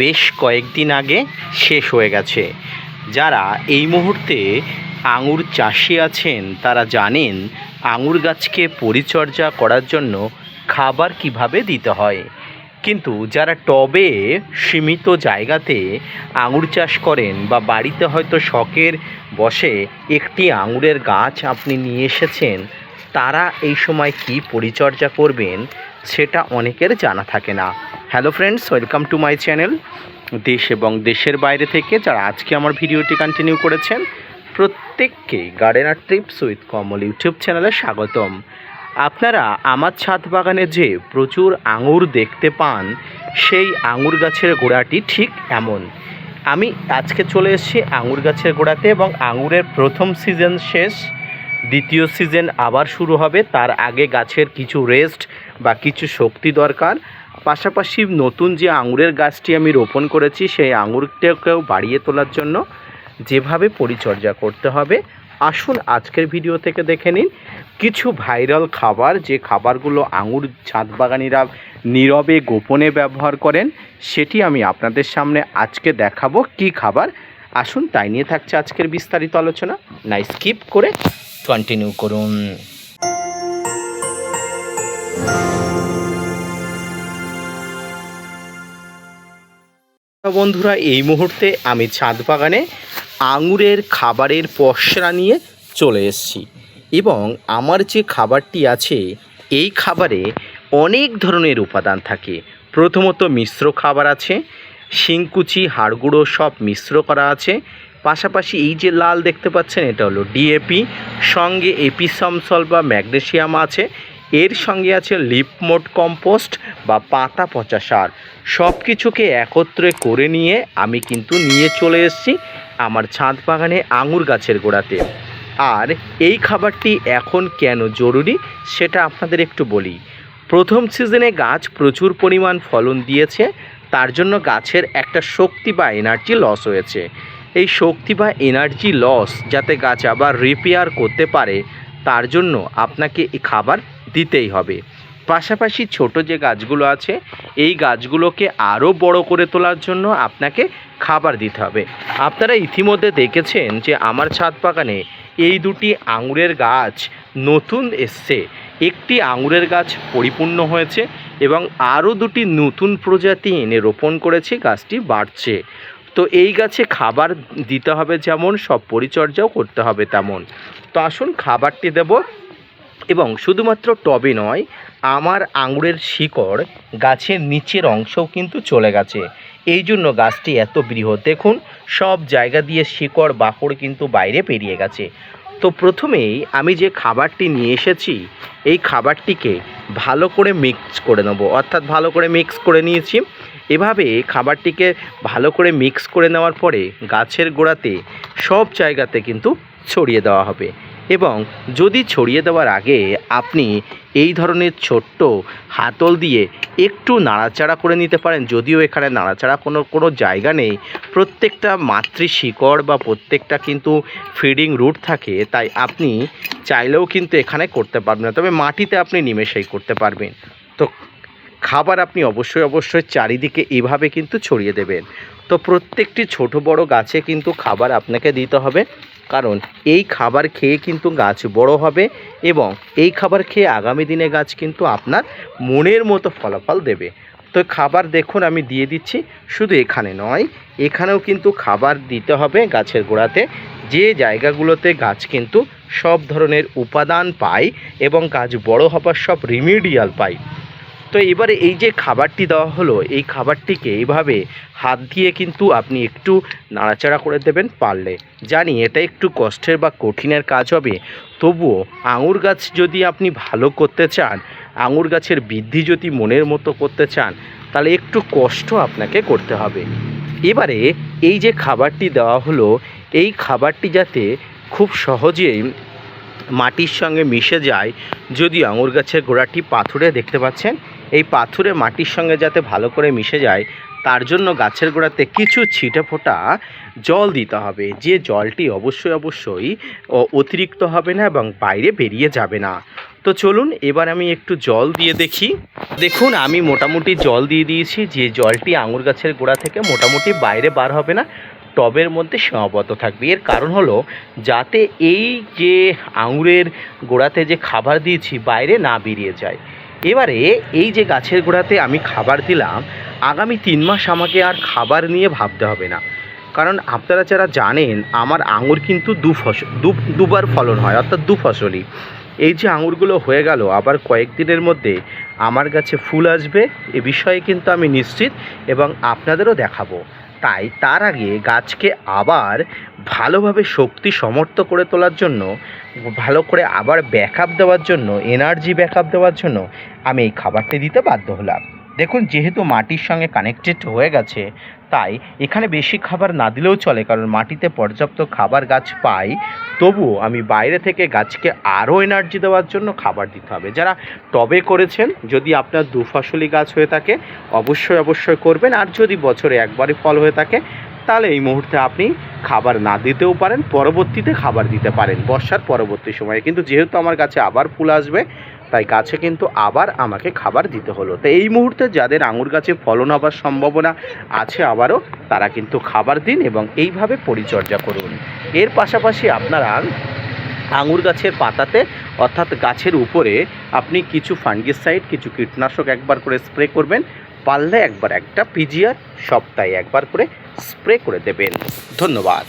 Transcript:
বেশ কয়েকদিন আগে শেষ হয়ে গেছে। যারা এই মুহূর্তে আঙুর চাষি আছেন তারা জানেন আঙুর গাছকে পরিচর্যা করার জন্য খাবার কিভাবে দিতে হয়। কিন্তু যারা টবে সীমিত জায়গাতে আঙুর চাষ করেন বা বাড়িতে হয়তো শখের বশে একটি আঙুরের গাছ আপনি নিয়ে এসেছেন, তারা এই সময় কি পরিচর্যা করবেন সেটা অনেকের জানা থাকে না। Hello friends, welcome to my channel. দেশ এবং দেশের বাইরে থেকে যারা আজকে আমার ভিডিওটি কন্টিনিউ করেছেন প্রত্যেককে gardener tips with Kamal YouTube চ্যানেলে স্বাগতম। আপনারা আমার ছাদ বাগানে যে প্রচুর আঙুর দেখতে পান, সেই আঙুর গাছের গোড়াটি ঠিক এমন। আমি আজকে চলে এসেছি আঙুর গাছের গোড়াতে এবং আঙুরের প্রথম সিজন শেষ, দ্বিতীয় সিজন আবার শুরু হবে। তার আগে গাছের কিছু রেস্ট বা কিছু শক্তি দরকার। পাশাপাশি নতুন যে আঙুরের গাছটি আমি রোপণ করেছি সেই আঙুরটাকেও বাড়িয়ে তোলার জন্য যেভাবে পরিচর্যা করতে হবে, আসুন আজকের ভিডিও থেকে দেখে নিন কিছু ভাইরাল খাবার, যে খাবারগুলো আঙুর ছাদ বাগানিরা নীরবে গোপনে ব্যবহার করেন, সেটি আমি আপনাদের সামনে আজকে দেখাবো কি খাবার। আসুন তাই নিয়ে থাকছে আজকের বিস্তারিত আলোচনা। না স্কিপ করে কন্টিনিউ করুন। বন্ধুরা, এই মুহূর্তে আমি ছাদ বাগানে আঙুরের খাবারের পসরা নিয়ে চলে এসেছি এবং আমার যে খাবারটি আছে এই খাবারে অনেক ধরনের উপাদান থাকে। প্রথমত মিশ্র খাবার আছে, শিংকুচি হাড়গুঁড়ো সব মিশ্র করা আছে। পাশাপাশি এই যে লাল দেখতে পাচ্ছেন এটা হলো ডিএপি, সঙ্গে এপিসমসল বা ম্যাগনেসিয়াম আছে, এর সঙ্গে আছে লিপমোট কম্পোস্ট বা পাতা পচা সার। সব কিছুকে একত্রে করে নিয়ে আমি কিন্তু নিয়ে চলে এসেছি আমার ছাদ বাগানে আঙুর গাছের গোড়াতে। আর এই খাবারটি এখন কেন জরুরি সেটা আপনাদের একটু বলি। প্রথম সিজনে গাছ প্রচুর পরিমাণ ফলন দিয়েছে, তার জন্য গাছের একটা শক্তি বা এনার্জি লস হয়েছে। এই শক্তি বা এনার্জি লস যাতে গাছ আবার রিপেয়ার করতে পারে, তার জন্য আপনাকে এই খাবার দিতেই হবে। পাশাপাশি ছোট যে গাছগুলো আছে এই গাছগুলোকে আরও বড় করে তোলার জন্য আপনাকে খাবার দিতে হবে। আপনারা ইতিমধ্যে দেখেছেন যে আমার ছাদ বাগানে এই দুটি আঙুরের গাছ নতুন এসছে। একটি আঙুরের গাছ পরিপূর্ণ হয়েছে এবং আরও দুটি নতুন প্রজাতি এনে রোপণ করেছি, গাছটি বাড়ছে। তো এই গাছে খাবার দিতে হবে যেমন, সব পরিচর্যাও করতে হবে তেমন। তো আসুন খাবারটি দেব। এবং শুধুমাত্র টবে নয়, আমার আঙুরের শিকড় গাছের নিচের অংশও কিন্তু চলে গেছে, এই জন্য গাছটি এত বৃহৎ। দেখুন সব জায়গা দিয়ে শিকড় বাকড় কিন্তু বাইরে বেরিয়ে গেছে। তো প্রথমেই আমি যে খাবারটি নিয়ে এসেছি এই খাবারটিকে ভালো করে মিক্স করে নেব, অর্থাৎ ভালো করে মিক্স করে নিয়েছি। এভাবে খাবারটিকে ভালো করে মিক্স করে নেওয়ার পরে গাছের গোড়াতে সব জায়গাতে কিন্তু ছড়িয়ে দেওয়া হবে। এবং যদি ছড়িয়ে দেওয়ার আগে আপনি এই ধরনের ছোট্ট হাতল দিয়ে একটু নাড়াচাড়া করে নিতে পারেন, যদিও এখানে নাড়াচাড়া কোনো জায়গা নেই, প্রত্যেকটা মাতৃ শিকড় বা প্রত্যেকটা কিন্তু ফিডিং রুট থাকে, তাই আপনি চাইলেও কিন্তু এখানে করতে পারবেন না, তবে মাটিতে আপনি নিমেষেই করতে পারবেন। তো খাবার আপনি অবশ্যই চারিদিকে এভাবে কিন্তু ছড়িয়ে দেবেন। তো প্রত্যেকটি ছোট বড় গাছে কিন্তু খাবার আপনাকে দিতে হবে, কারণ এই খাবার খেয়ে কিন্তু গাছ বড় হবে এবং এই খাবার খেয়ে আগামী দিনে গাছ কিন্তু আপনার মনের মতো ফলাফল দেবে। তো খাবার দেখুন আমি দিয়ে দিচ্ছি, শুধু এখানে নয় এখানেও কিন্তু খাবার দিতে হবে গাছের গোড়াতে, যে জায়গাগুলোতে গাছ কিন্তু সব ধরনের উপাদান পায় এবং গাছ বড় হবার সব রিমিডিয়াল পায়। তো এবারে এই যে খাবারটি দেওয়া হলো, এই খাবারটিকে এইভাবে হাত দিয়ে কিন্তু আপনি একটু নাড়াচাড়া করে দেবেন পারলে। জানি এটা একটু কষ্টের বা কঠিনের কাজ হবে, তবুও আঙুর গাছ যদি আপনি ভালো করতে চান, আঙুর গাছের বৃদ্ধি যদি মনের মতো করতে চান, তাহলে একটু কষ্ট আপনাকে করতে হবে। এবারে এই যে খাবারটি দেওয়া হলো, এই খাবারটি যাতে খুব সহজেই মাটির সঙ্গে মিশে যায়, যদি আঙুর গাছের গোড়াটি পাথুরে দেখতে পাচ্ছেন, এই পাথুরে মাটির সঙ্গে যাতে ভালো করে মিশে যায়, তার জন্য গাছের গোড়াতে কিছু ছিটে ফোঁটা জল দিতে হবে, যে জলটি অবশ্যই অতিরিক্ত হবে না এবং বাইরে বেরিয়ে যাবে না। তো চলুন এবার আমি একটু জল দিয়ে দেখি। দেখুন আমি মোটামুটি জল দিয়ে দিয়েছি, যে জলটি আঙুর গাছের গোড়া থেকে মোটামুটি বাইরে বার হবে না, টবের মধ্যে সীমাবদ্ধ থাকবে। এর কারণ হলো যাতে এই যে আঙুরের গোড়াতে যে খাবার দিয়েছি বাইরে না বেরিয়ে যায়। এবারে এই যে গাছের গোড়াতে আমি খাবার দিলাম, আগামী 3 মাস আমাকে আর খাবার নিয়ে ভাবতে হবে না। কারণ আপনারা যারা জানেন আমার আঙুর কিন্তু দুবার ফলন হয়, অর্থাৎ 2 ফসলি। এই যে আঙুরগুলো হয়ে গেল, আবার কয়েকদিনের মধ্যে আমার কাছে ফুল আসবে, এ বিষয়ে কিন্তু আমি নিশ্চিত এবং আপনাদেরও দেখাবো। তাই তার আগে গাছকে আবার ভালোভাবে শক্তি সমর্থ করে তোলার জন্য, ভালো করে আবার ব্যাকআপ দেওয়ার জন্য, এনার্জি ব্যাকআপ দেওয়ার জন্য আমি এই খাবারটি দিতে বাধ্য হলাম। দেখুন যেহেতু মাটির সঙ্গে কানেক্টেড হয়ে গেছে, তাই এখানে বেশি খাবার না দিলেও চলে, কারণ মাটিতে পর্যাপ্ত খাবার গাছ পায়। তবুও আমি বাইরে থেকে গাছকে আরও এনার্জি দেওয়ার জন্য খাবার দিতে হবে। যারা টবে করেছেন, যদি আপনার 2 ফসলি গাছ হয়ে থাকে অবশ্যই করবেন। আর যদি বছরে একবারই ফল হয়ে থাকে তাহলে এই মুহূর্তে আপনি খাবার না দিতেও পারেন, পরবর্তীতে খাবার দিতে পারেন বর্ষার পরবর্তী সময়ে। কিন্তু যেহেতু আমার গাছে আবার ফুল আসবে, তাই গাছে কিন্তু আবার আমাকে খাবার দিতে হলো। তো এই মুহূর্তে যাদের আঙুর গাছে ফলন হবার সম্ভাবনা আছে আবারও, তারা কিন্তু খাবার দিন এবং এইভাবে পরিচর্যা করুন। এর পাশাপাশি আপনারা আঙুর গাছের পাতাতে অর্থাৎ গাছের উপরে আপনি কিছু ফাঙ্গিসাইড, কিছু কীটনাশক একবার করে স্প্রে করবেন। পারলে একবার একটা পিজিআর সপ্তাহে একবার করে স্প্রে করে দেবেন। ধন্যবাদ।